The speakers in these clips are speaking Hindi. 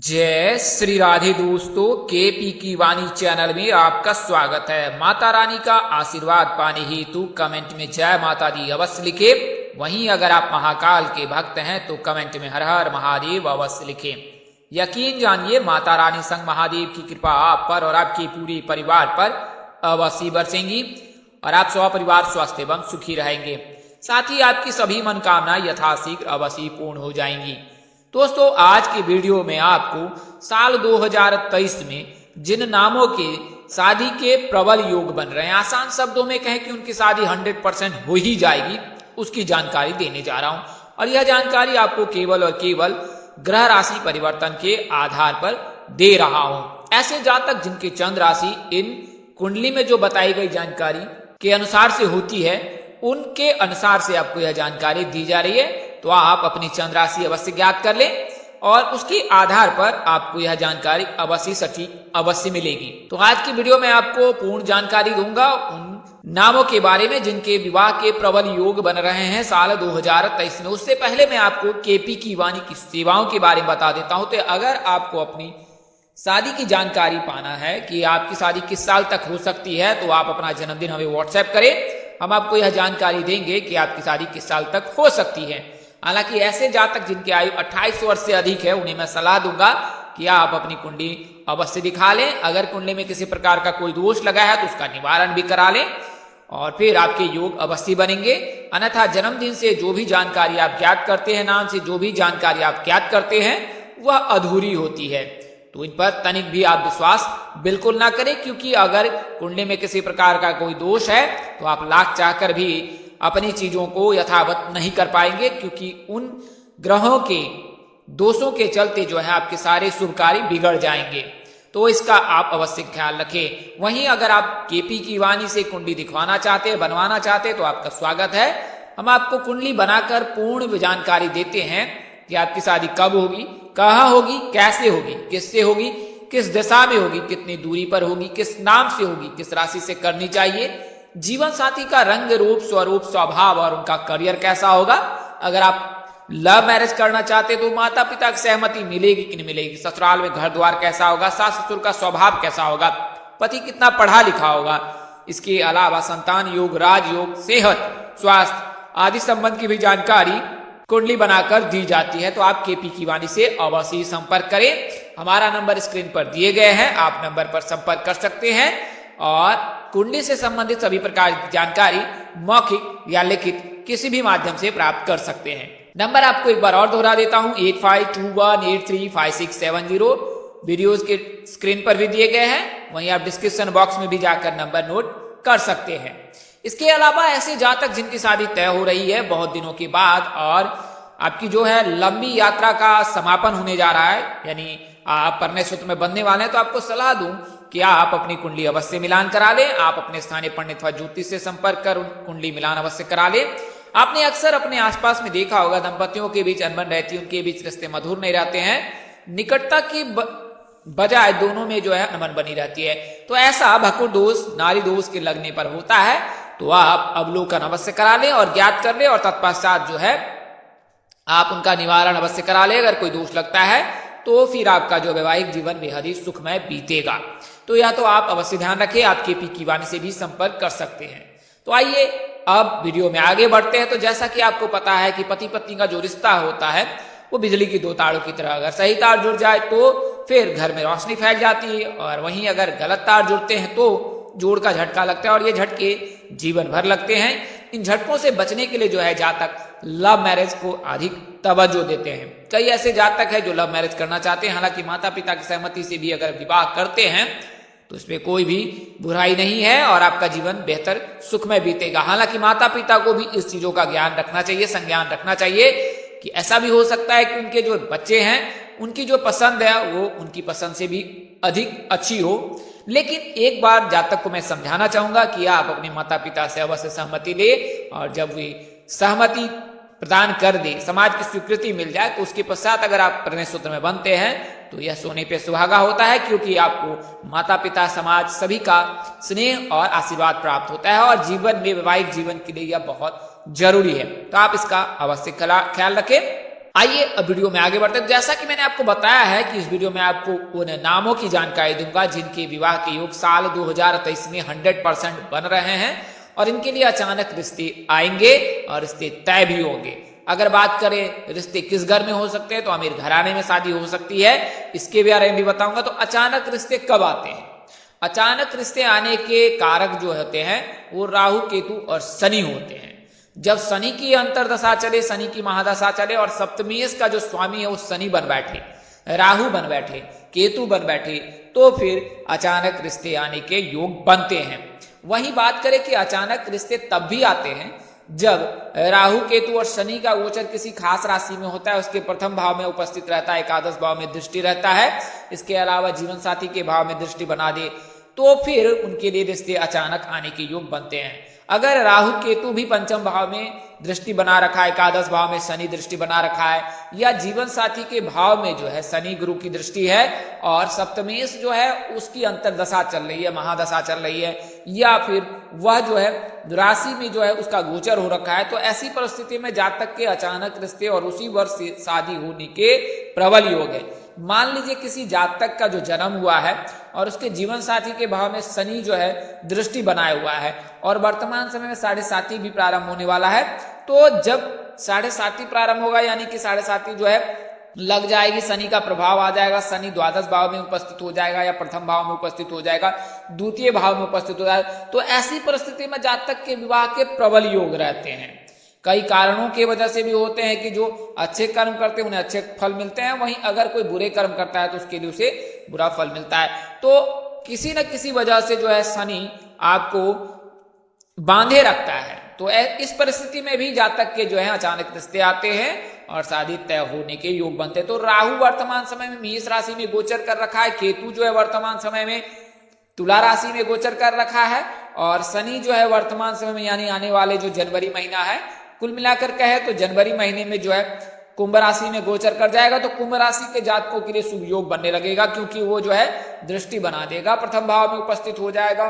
जय श्री राधे दोस्तों, केपी की वाणी चैनल में आपका स्वागत है। माता रानी का आशीर्वाद पाने हेतु कमेंट में जय माता दी अवश्य लिखे। वहीं अगर आप महाकाल के भक्त हैं तो कमेंट में हर हर महादेव अवश्य लिखें। यकीन जानिए माता रानी संग महादेव की कृपा आप पर और आपके पूरे परिवार पर अवश्य बरसेंगी और आप सपरिवार स्वस्थ एवं सुखी रहेंगे। साथ ही आपकी सभी मनोकामनाएं यथाशीघ्र अवश्य पूर्ण हो जाएंगी। दोस्तों, आज की वीडियो में आपको साल 2023 में जिन नामों के शादी के प्रबल योग बन रहे हैं, आसान शब्दों में कहें कि उनकी शादी 100% हो ही जाएगी, उसकी जानकारी देने जा रहा हूं। और यह जानकारी आपको केवल और केवल ग्रह राशि परिवर्तन के आधार पर दे रहा हूं। ऐसे जातक जिनकी चंद्र राशि इन कुंडली में जो बताई गई जानकारी के अनुसार से होती है, उनके अनुसार से आपको यह जानकारी दी जा रही है। तो आप अपनी चंद्र राशि अवश्य ज्ञात कर लें और उसके आधार पर आपको यह जानकारी अवश्य सटीक अवश्य मिलेगी। तो आज की वीडियो में आपको पूर्ण जानकारी दूंगा उन नामों के बारे में जिनके विवाह के प्रबल योग बन रहे हैं साल 2023 में। उससे पहले मैं आपको केपी की वाणी की सेवाओं के बारे में बता देता हूं। तो अगर आपको अपनी शादी की जानकारी पाना है कि आपकी शादी किस साल तक हो सकती है, तो आप अपना जन्मदिन हमें व्हाट्सएप करें। हम आपको यह जानकारी देंगे कि आपकी शादी किस साल तक हो सकती है। हालांकि ऐसे जातक जिनकी आयु 28 वर्ष से अधिक है, उन्हें मैं सलाह दूंगा कि आप अपनी कुंडली अवश्य दिखा लें। अगर कुंडली में किसी प्रकार का कोई दोष लगा है तो उसका निवारण भी करा लें और फिर आपके योग अवश्य बनेंगे। अन्यथा जन्मदिन से जो भी जानकारी आप ज्ञात करते हैं, नाम से जो भी जानकारी आप ज्ञात करते हैं, वह अधूरी होती है। तो इन पर तनिक भी आप विश्वास बिल्कुल ना करें, क्योंकि अगर कुंडली में किसी प्रकार का कोई दोष है तो आप लाख चाहकर भी अपनी चीजों को यथावत नहीं कर पाएंगे, क्योंकि उन ग्रहों के दोषों के चलते जो है आपके सारे शुभ कार्य बिगड़ जाएंगे। तो इसका आप अवश्य ख्याल रखें। वहीं अगर आप केपी की वाणी से कुंडली दिखवाना चाहते हैं, बनवाना चाहते हैं, तो आपका स्वागत है। हम आपको कुंडली बनाकर पूर्ण जानकारी देते हैं कि आपकी शादी कब होगी, कहाँ होगी, कैसे होगी, किससे होगी, किस दिशा में होगी, कितनी दूरी पर होगी, किस नाम से होगी, किस राशि से करनी चाहिए, जीवन साथी का रंग रूप स्वरूप स्वभाव और उनका करियर कैसा होगा। अगर आप लव मैरिज करना चाहते तो माता पिता की सहमति मिलेगी कि नहीं मिलेगी, ससुराल में घर द्वार कैसा होगा, सास ससुर का स्वभाव कैसा होगा, पति कितना पढ़ा लिखा होगा। इसके अलावा संतान योग, राजयोग, सेहत, स्वास्थ्य आदि संबंध की भी जानकारी कुंडली बनाकर दी जाती है। तो आप केपी की वाणी से अवश्य संपर्क करें। हमारा नंबर स्क्रीन पर दिए गए हैं, आप नंबर पर संपर्क कर सकते हैं और कुंडली से संबंधित सभी प्रकार की जानकारी मौखिक या लिखित किसी भी माध्यम से प्राप्त कर सकते हैं। नंबर आपको एक बार और दोहरा देता हूं, 8521835670। वीडियोस के स्क्रीन पर भी दिए गए हैं, वहीं आप डिस्क्रिप्शन बॉक्स में भी जाकर नंबर नोट कर सकते हैं। इसके अलावा ऐसे जातक जिनकी शादी तय हो रही है बहुत दिनों के बाद और आपकी जो है लंबी यात्रा का समापन होने जा रहा है, यानी आप परिणय सूत्र में बंधने वाले हैं, तो आपको सलाह दूं कि आप अपनी कुंडली अवश्य मिलान करा लें। आप अपने स्थानीय पंडित अथवा ज्योतिष से संपर्क कर कुंडली मिलान अवश्य करा लें। आपने अक्सर अपने आसपास में देखा होगा, दंपतियों के बीच अनबन रहती है, उनके बीच रिश्ते मधुर नहीं रहते हैं, निकटता की बजाय दोनों में जो है अनबन बनी रहती है। तो ऐसा भकुर दोष, नारी दोष के लगने पर होता है, तो आप अवलोकन अवश्य करा लें और ज्ञात कर लें और तत्पश्चात जो है आप उनका निवारण अवश्य करा लें। अगर कोई दोष लगता है तो फिर आपका जो वैवाहिक जीवन बेहद ही सुखमय बीतेगा। तो या तो आप अवश्य ध्यान रखें, आप केपी की वाणी से भी संपर्क कर सकते हैं। तो आइए अब वीडियो में आगे बढ़ते हैं। तो जैसा कि आपको पता है कि पति पत्नी का जो रिश्ता होता है वो बिजली की दो तारों की तरह, अगर सही तार जुड़ जाए तो फिर घर में रोशनी फैल जाती है और वहीं अगर गलत तार जुड़ते हैं तो जोड़ का झटका लगता है और ये झटके जीवन भर लगते हैं। इन झटकों से बचने के लिए जो है जातक लव मैरिज को अधिक तवज्जो देते हैं। कई ऐसे जातक है जो लव मैरिज करना चाहते हैं, हालांकि माता पिता की सहमति से भी अगर विवाह करते हैं तो इसमें कोई भी बुराई नहीं है और आपका जीवन बेहतर सुखमय बीतेगा। हालांकि माता पिता को भी इस चीजों का ज्ञान रखना चाहिए, संज्ञान रखना चाहिए कि ऐसा भी हो सकता है कि उनके जो बच्चे हैं उनकी जो पसंद है वो उनकी पसंद से भी अधिक अच्छी हो। लेकिन एक बार जातक को मैं समझाना चाहूंगा कि आप अपने माता पिता से अवश्य सहमति ले और जब वे सहमति प्रदान कर दे, समाज की स्वीकृति मिल जाए, तो उसके पश्चात अगर आप परिणय सूत्र में बनते हैं तो यह सोने पे सुहागा होता है, क्योंकि आपको माता पिता, समाज सभी का स्नेह और आशीर्वाद प्राप्त होता है और जीवन में वैवाहिक जीवन के लिए यह बहुत जरूरी है। तो आप इसका अवश्य ख्याल रखें। आइए अब वीडियो में आगे बढ़ते हैं। जैसा कि मैंने आपको बताया है कि इस वीडियो में आपको उन नामों की जानकारी दूंगा जिनके विवाह के योग साल 2023 में 100% बन रहे हैं और इनके लिए अचानक रिश्ते आएंगे और रिश्ते तय भी होंगे। अगर बात करें रिश्ते किस घर में हो सकते हैं, तो अमीर घराने में शादी हो सकती है, इसके बारे में भी बताऊंगा। तो अचानक रिश्ते कब आते हैं? अचानक रिश्ते आने के कारक जो होते हैं वो राहु, केतु और शनि होते हैं। जब शनि की अंतरदशा चले, शनि की महादशा चले और सप्तमेश का जो स्वामी है वो शनि बन बैठे, राहु बन बैठे, केतु बन बैठे, तो फिर अचानक रिश्ते आने के योग बनते हैं। वहीं बात करें कि अचानक रिश्ते तब भी आते हैं जब राहु, केतु और शनि का गोचर किसी खास राशि में होता है, उसके प्रथम भाव में उपस्थित रहता है, एकादश भाव में दृष्टि रहता है, इसके अलावा जीवन साथी के भाव में दृष्टि बना दे, तो फिर उनके लिए रिश्ते अचानक आने के योग बनते हैं। अगर राहु केतु भी पंचम भाव में दृष्टि बना रखा है, एकादश भाव में शनि दृष्टि बना रखा है, या जीवन साथी के भाव में जो है शनि गुरु की दृष्टि है और सप्तमेश जो है उसकी अंतरदशा चल रही है, महादशा चल रही है, या फिर वह जो है राशि में जो है उसका गोचर हो रखा है, तो ऐसी परिस्थिति में जातक के अचानक रिश्ते और उसी वर्ष शादी होने के प्रबल योग है। मान लीजिए किसी जातक का जो जन्म हुआ है और उसके जीवन साथी के भाव में शनि जो है दृष्टि बनाए हुआ है और वर्तमान समय में 7.5 भी प्रारंभ होने वाला है, तो जब 7.5 प्रारंभ होगा यानी कि 7.5 जो है लग जाएगी, शनि का प्रभाव आ जाएगा, शनि द्वादश भाव में उपस्थित हो जाएगा या प्रथम भाव में उपस्थित हो जाएगा, द्वितीय भाव में उपस्थित हो जाएगा, तो ऐसी परिस्थिति में जातक के विवाह के प्रबल योग रहते हैं। कई कारणों की वजह से भी होते हैं कि जो अच्छे कर्म करते हैं उन्हें अच्छे फल मिलते हैं, वहीं अगर कोई बुरे कर्म करता है तो उसके लिए उसे बुरा फल मिलता है। तो किसी न किसी वजह से जो है शनि आपको बांधे रखता है, तो इस परिस्थिति में भी जातक के जो है अचानक रिश्ते आते हैं और शादी तय होने के योग बनते हैं। तो राहु वर्तमान समय में मेष राशि में गोचर कर रखा है, केतु जो है वर्तमान समय में तुला राशि में गोचर कर रखा है और शनि जो है वर्तमान समय में यानी आने वाले जो जनवरी महीना है, कुल मिलाकर कहे तो जनवरी महीने में जो है कुंभ राशि में गोचर कर जाएगा। तो कुंभ राशि के जातकों के लिए शुभ योग बनने लगेगा, क्योंकि वो जो है दृष्टि बना देगा, प्रथम भाव में उपस्थित हो जाएगा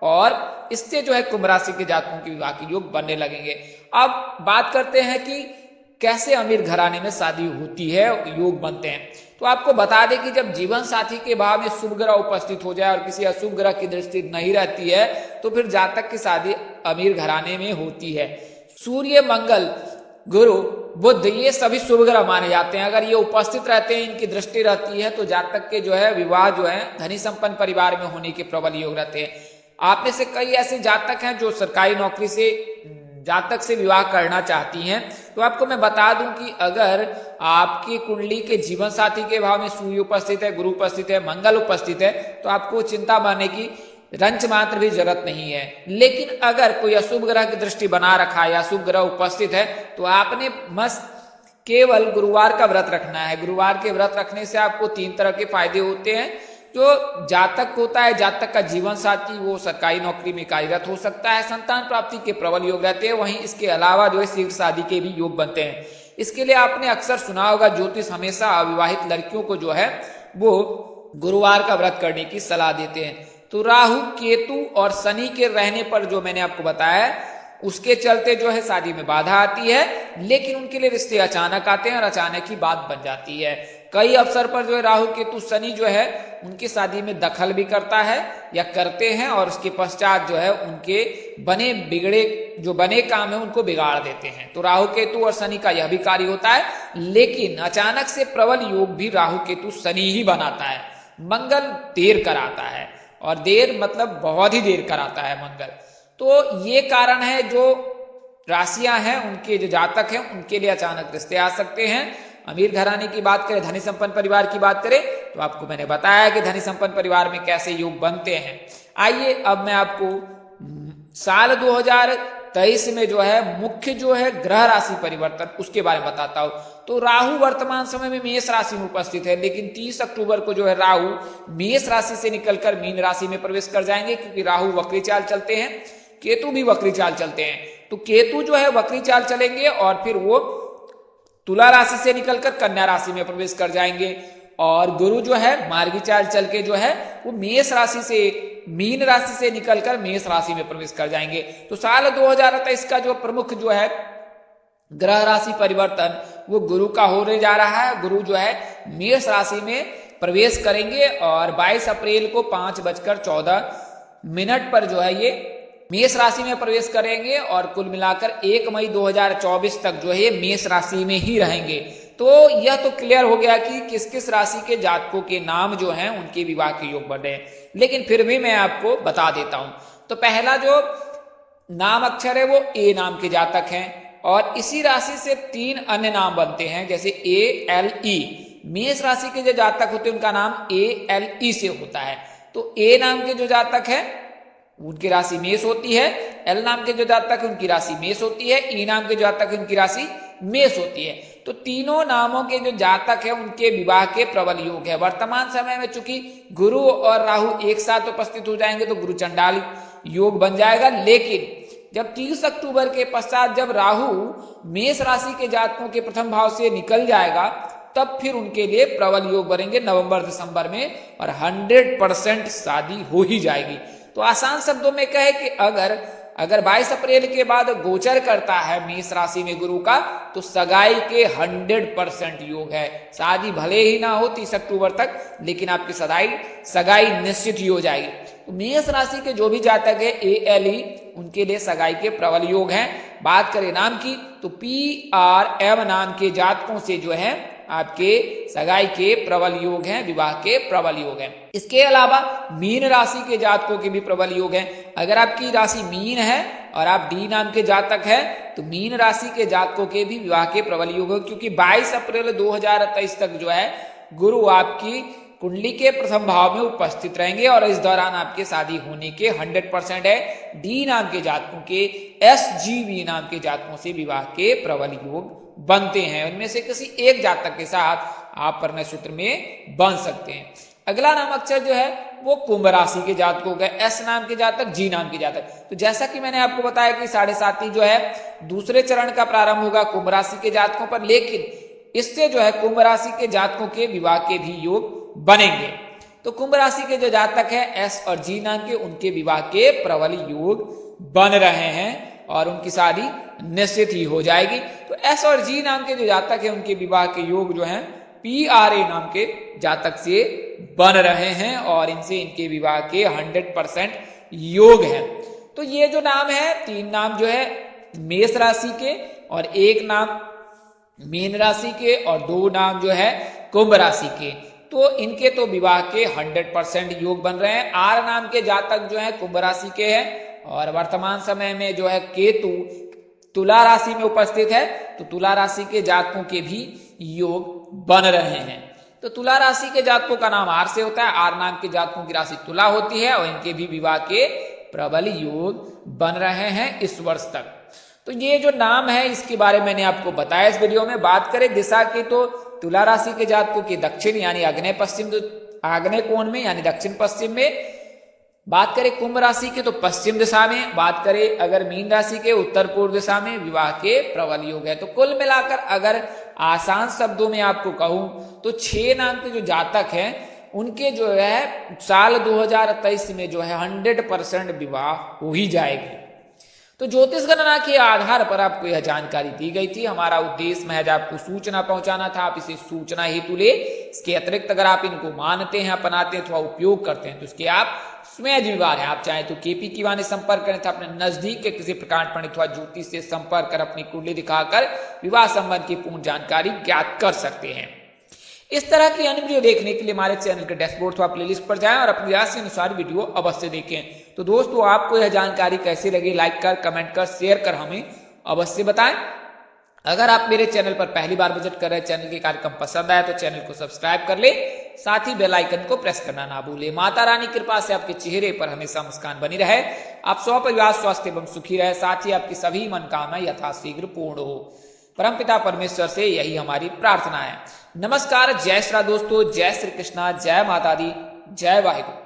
और इससे जो है कुंभ राशि के जातकों के विवाह के योग बनने लगेंगे। अब बात करते हैं कि कैसे अमीर घराने में शादी होती है, योग बनते हैं। तो आपको बता दें कि जब जीवन साथी के भाव में शुभ ग्रह उपस्थित हो जाए और किसी अशुभ ग्रह की दृष्टि नहीं रहती है, तो फिर जातक की शादी अमीर घराने में होती है। सूर्य, मंगल, गुरु, बुध ये सभी शुभ ग्रह माने जाते हैं। अगर ये उपस्थित रहते हैं, इनकी दृष्टि रहती है, तो जातक के जो है विवाह जो है धनी संपन्न परिवार में होने के प्रबल योग रहते हैं। आप में से कई ऐसे जातक हैं जो सरकारी नौकरी से जातक से विवाह करना चाहती हैं, तो आपको मैं बता दूं कि अगर आपकी कुंडली के जीवन साथी के भाव में सूर्य उपस्थित है, गुरु उपस्थित है, मंगल उपस्थित है, तो आपको चिंता करने की रंच मात्र भी जरूरत नहीं है। लेकिन अगर कोई अशुभ ग्रह की दृष्टि बना रखा है या अशुभ ग्रह उपस्थित है, तो आपने मस्त केवल गुरुवार का व्रत रखना है। गुरुवार के व्रत रखने से आपको 3 तरह के फायदे होते हैं। जो जातक होता है, जातक का जीवन साथी वो सरकारी नौकरी में कार्यरत हो सकता है, संतान प्राप्ति के प्रबल योग रहते हैं, वहीं इसके अलावा जो है शीघ्र शादी के भी योग बनते हैं। इसके लिए आपने अक्सर सुना होगा, ज्योतिष हमेशा अविवाहित लड़कियों को जो है वो गुरुवार का व्रत करने की सलाह देते हैं। तो राहु, केतु और शनि के रहने पर जो मैंने आपको बताया उसके चलते जो है शादी में बाधा आती है, लेकिन उनके लिए रिश्ते अचानक आते हैं और अचानक ही बात बन जाती है। कई अवसर पर जो है राहु, केतु, शनि जो है उनकी शादी में दखल भी करता है या करते हैं और उसके पश्चात जो है उनके बने बिगड़े जो बने काम है उनको बिगाड़ देते हैं। तो राहु, केतु और शनि का यह भी कार्य होता है, लेकिन अचानक से प्रबल योग भी राहु, केतु, शनि ही बनाता है। मंगल देर कराता है, और देर मतलब बहुत ही देर कराता है मंगल। तो ये कारण है, जो राशियां हैं उनके जो जातक हैं उनके लिए अचानक रिश्ते आ सकते हैं। अमीर घराने की बात करें, धनी संपन्न परिवार की बात करें, तो आपको मैंने बताया कि धनी संपन्न परिवार में कैसे योग बनते हैं। आइए अब मैं आपको साल 2023 में जो है मुख्य जो है ग्रह राशि परिवर्तन उसके बारे में बताता हूं। तो राहु वर्तमान समय में मेष राशि में उपस्थित है, लेकिन 30 अक्टूबर को जो है राहु मेष राशि से निकलकर मीन राशि में प्रवेश कर जाएंगे, क्योंकि राहु वक्री चाल चलते हैं, केतु भी वक्री चाल चलते हैं। तो केतु जो है वक्री चाल चलेंगे और फिर वो तुला राशि से निकलकर कन्या राशि में प्रवेश कर जाएंगे, और गुरु जो है मार्गी चाल चल के जो है वो मेष राशि से मीन राशि से निकलकर मेष राशि में प्रवेश कर जाएंगे। तो साल 2023 का जो प्रमुख जो है ग्रह राशि परिवर्तन वो गुरु का होने जा रहा है। गुरु जो है मेष राशि में प्रवेश करेंगे और 22 अप्रैल को 5:14 पर जो है ये मेष राशि में प्रवेश करेंगे और कुल मिलाकर 1 मई 2024 तक जो है ये मेष राशि में ही रहेंगे। तो यह तो क्लियर हो गया कि किस किस राशि के जातकों के नाम जो हैं उनके विवाह के योग बन रहे हैं, लेकिन फिर भी मैं आपको बता देता हूं। तो पहला जो नाम अक्षर है वो ए नाम के जातक हैं और इसी राशि से 3 अन्य नाम बनते हैं, जैसे ALE। मेष राशि के जो जातक होते हैं उनका नाम ALE से होता है। तो ए नाम के जो जातक है उनकी राशि मेष होती है, एल नाम के जो जातक है उनकी राशि मेष होती है, ई नाम के जातक है उनकी राशि मेष होती है। तो तीनों नामों के जो जातक है उनके विवाह के प्रबल योग है। वर्तमान समय में चूंकि गुरु और राहु एक साथ उपस्थित हो जाएंगे तो गुरु चंडाल योग बन जाएगा, लेकिन जब 30 अक्टूबर के पश्चात जब राहु मेष राशि के जातकों के प्रथम भाव से निकल जाएगा तब फिर उनके लिए प्रबल योग बनेंगे नवंबर दिसंबर में और 100% शादी हो ही जाएगी। तो आसान शब्दों में कहे कि अगर 22 अप्रैल के बाद गोचर करता है मेष राशि में गुरु का तो सगाई के 100% योग है। शादी भले ही ना हो 30 अक्टूबर तक, लेकिन आपकी सगाई निश्चित ही हो जाएगी। तो मेष राशि के जो भी जातक है ALE उनके लिए सगाई के प्रबल योग हैं। बात करें नाम की तो PRM नाम के जातकों से जो है आपके सगाई के प्रबल योग हैं, विवाह के प्रबल योग हैं। इसके अलावा मीन राशि के जातकों के भी प्रबल योग हैं। अगर आपकी राशि मीन है और आप D नाम के जातक है तो मीन राशि के जातकों के भी विवाह के प्रबल योग है, क्योंकि 22 अप्रैल 2023 तक जो है गुरु आपकी कुंडली के प्रथम भाव में उपस्थित रहेंगे और इस दौरान आपके शादी होने के 100% है। D नाम के जातकों के SGB नाम के जातकों से विवाह के प्रबल योग बनते हैं। उनमें से किसी एक जातक के साथ आप परिणय सूत्र में बन सकते हैं। अगला नाम अक्षर जो है वो कुंभ राशि के जातकों का, S नाम के जातक, G नाम के जातक। तो जैसा कि मैंने आपको बताया कि 7.5 जो है दूसरे चरण का प्रारंभ होगा कुंभ राशि के जातकों पर, लेकिन इससे जो है कुंभ राशि के जातकों के विवाह के भी योग बनेंगे। तो कुंभ राशि के जो जातक है S और G नाम के, उनके विवाह के प्रबल योग बन रहे हैं और उनकी शादी निश्चित ही हो जाएगी। तो S और G नाम के जो जातक है उनके विवाह के योग जो हैं PRA नाम के जातक से बन रहे हैं और इनसे इनके विवाह के 100% योग है। तो ये जो नाम है 3 नाम जो है मेष राशि के और 1 नाम मीन राशि के और 2 नाम जो है कुंभ राशि के, तो इनके तो विवाह के 100% योग बन रहे हैं। R नाम के जातक जो है कुंभ राशि के हैं और वर्तमान समय में जो है केतु तुला राशि में उपस्थित है, तो तुला राशि के जातकों के भी योग बन रहे हैं। तो तुला राशि के जातकों का नाम R से होता है, R नाम के जातकों की राशि तुला होती है और इनके भी विवाह के प्रबल योग बन रहे हैं इस वर्ष तक। तो ये जो नाम है इसके बारे में मैंने आपको बताया इस वीडियो में। बात करें दिशा की तो तुला राशि के जातकों के दक्षिण यानी आग्नेय कोण में यानी दक्षिण पश्चिम में। बात करें कुंभ राशि के तो पश्चिम दिशा में। बात करें अगर मीन राशि के उत्तर पूर्व दिशा में विवाह के प्रबल योग है। तो कुल मिलाकर अगर आसान शब्दों में आपको कहूं तो 6 नाम के जो जातक हैं उनके जो है साल 2023 में जो है 100% विवाह हो ही जाएगी। तो ज्योतिष गणना के आधार पर आपको यह जानकारी दी गई थी। हमारा उद्देश्य महज आपको सूचना पहुंचाना था, आप इसे सूचना हेतु ले। इसके अतिरिक्त अगर आप इनको मानते हैं, अपनाते हैं अथवा उपयोग करते हैं तो इसके आप स्वयं जिम्मेदार हैं। आप चाहे तो केपी की वाणी संपर्क करें, अपने नजदीक के किसी प्रकांड पंडित अथवा ज्योतिष से संपर्क कर अपनी कुंडली दिखाकर विवाह संबंध की पूर्ण जानकारी ज्ञात कर सकते हैं। इस तरह की अन्य वीडियो देखने के लिए हमारे चैनल के डैशबोर्ड अथवा प्लेलिस्ट पर जाएं और अपनी राशि अनुसार वीडियो अवश्य देखें। तो दोस्तों आपको यह जानकारी कैसी लगी लाइक कर, कमेंट कर, शेयर कर हमें अवश्य बताएं। अगर आप मेरे चैनल पर पहली बार विजिट कर रहे हैं, चैनल के कार्यक्रम पसंद आए तो चैनल को सब्सक्राइब कर ले, साथ ही बेल आइकन को प्रेस करना ना भूले। माता रानी कृपा से आपके चेहरे पर हमेशा मुस्कान बनी रहे, आप स्वपरिवार स्वस्थ एवं सुखी रहे, साथ ही आपकी सभी मनोकामना यथाशीघ्र पूर्ण हो। परमपिता परमेश्वर से यही हमारी प्रार्थना है। नमस्कार, जय श्री राम दोस्तों, जय श्री कृष्णा, जय माता दी, जय वाहिगुरु।